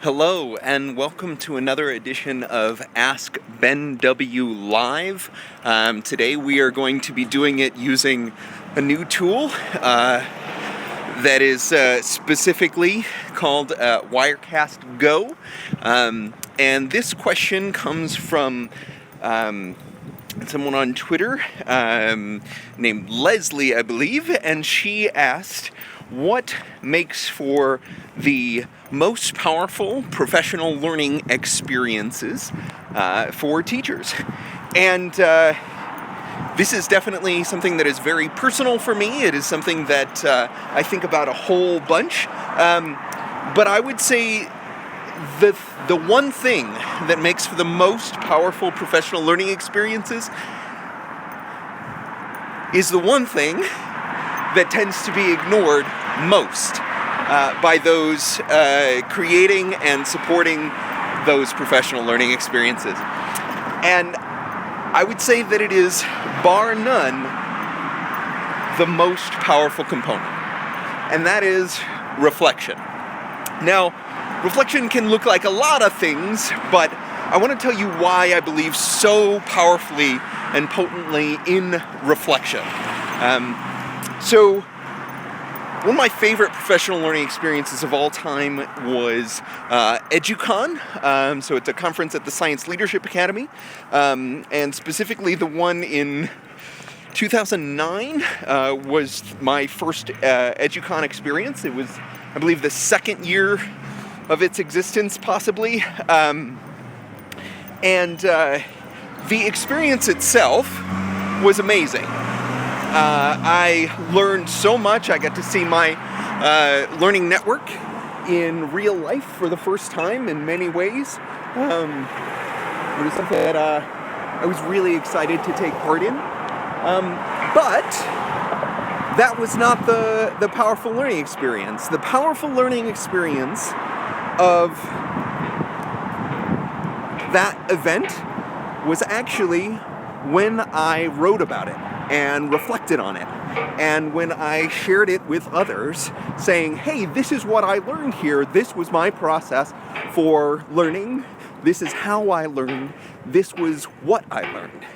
Hello, and welcome to another edition of Ask Ben W. Live. Today we are going to be doing it using a new tool that is specifically called Wirecast Go. And this question comes from someone on Twitter named Leslie, I believe, and she asked, what makes for the most powerful professional learning experiences for teachers? And this is definitely something that is very personal for me. It is something that I think about a whole bunch. But I would say the one thing that makes for the most powerful professional learning experiences is the one thing that tends to be ignored most by those creating and supporting those professional learning experiences. And I would say that it is, bar none, the most powerful component, and that is reflection. Now, reflection can look like a lot of things, but I want to tell you why I believe so powerfully and potently in reflection. So, one of my favorite professional learning experiences of all time was EduCon. So it's a conference at the Science Leadership Academy, and specifically the one in 2009 was my first EduCon experience. It was, I believe, the second year of its existence, possibly. And the experience itself was amazing. I learned so much. I got to see my learning network in real life for the first time in many ways. It was something that I was really excited to take part in. But that was not the powerful learning experience. The powerful learning experience of that event was actually when I wrote about it and reflected on it, and when I shared it with others, saying, hey, this is what I learned here, this was my process for learning, this is how I learned, this was what I learned.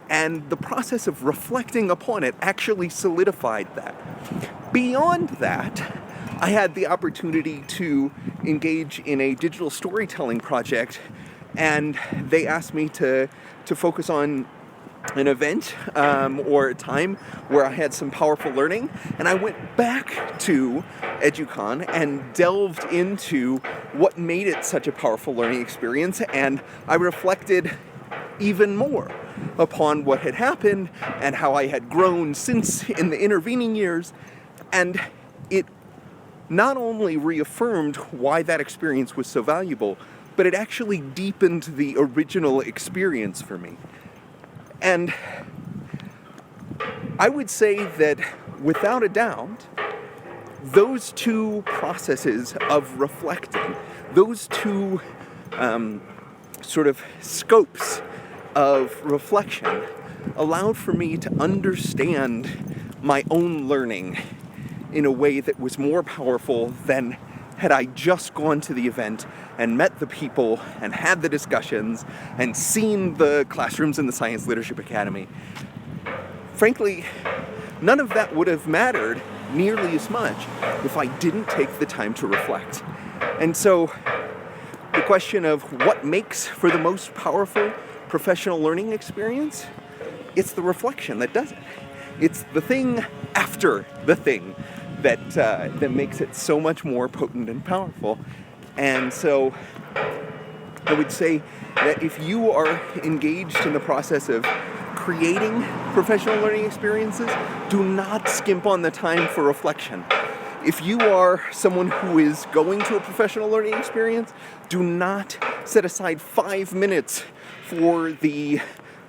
And the process of reflecting upon it actually solidified that. Beyond that, I had the opportunity to engage in a digital storytelling project, and they asked me to focus on an event or a time where I had some powerful learning, and I went back to EduCon and delved into what made it such a powerful learning experience, and I reflected even more upon what had happened and how I had grown since in the intervening years, and it not only reaffirmed why that experience was so valuable, but it actually deepened the original experience for me. And I would say that, without a doubt, those two processes of reflecting, those two sort of scopes of reflection, allowed for me to understand my own learning in a way that was more powerful than had I just gone to the event and met the people and had the discussions and seen the classrooms in the Science Leadership Academy. Frankly, none of that would have mattered nearly as much if I didn't take the time to reflect. And so, the question of what makes for the most powerful professional learning experience, it's the reflection that does it. It's the thing after the thing that makes it so much more potent and powerful. And so I would say that if you are engaged in the process of creating professional learning experiences, do not skimp on the time for reflection. If you are someone who is going to a professional learning experience, do not set aside 5 minutes for the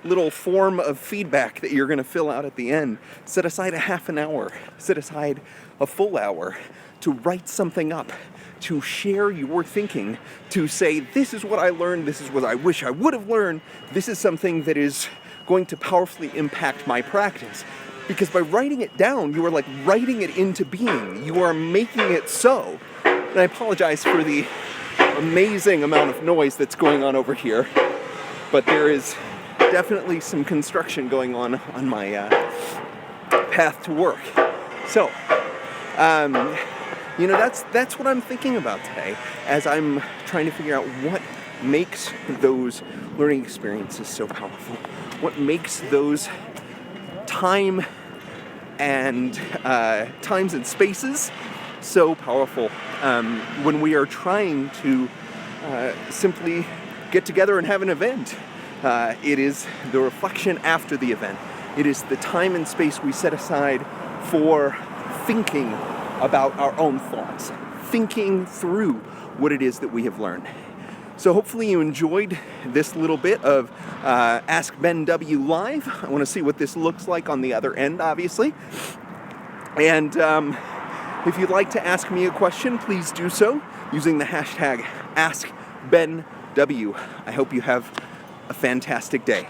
little form of feedback that you're going to fill out at the end. Set aside a half an hour. Set aside a full hour to write something up, to share your thinking, to say, this is what I learned, this is what I wish I would have learned, this is something that is going to powerfully impact my practice. Because by writing it down, you are like writing it into being. You are making it so. And I apologize for the amazing amount of noise that's going on over here, but there is definitely some construction going on my path to work. So, that's what I'm thinking about today as I'm trying to figure out what makes those learning experiences so powerful. What makes those times and spaces so powerful when we are trying to simply get together and have an event. It is the reflection after the event. It is the time and space we set aside for thinking about our own thoughts, thinking through what it is that we have learned. So hopefully you enjoyed this little bit of Ask Ben W Live. I want to see what this looks like on the other end, obviously. And if you'd like to ask me a question, please do so using the hashtag AskBenW. I hope you have a fantastic day.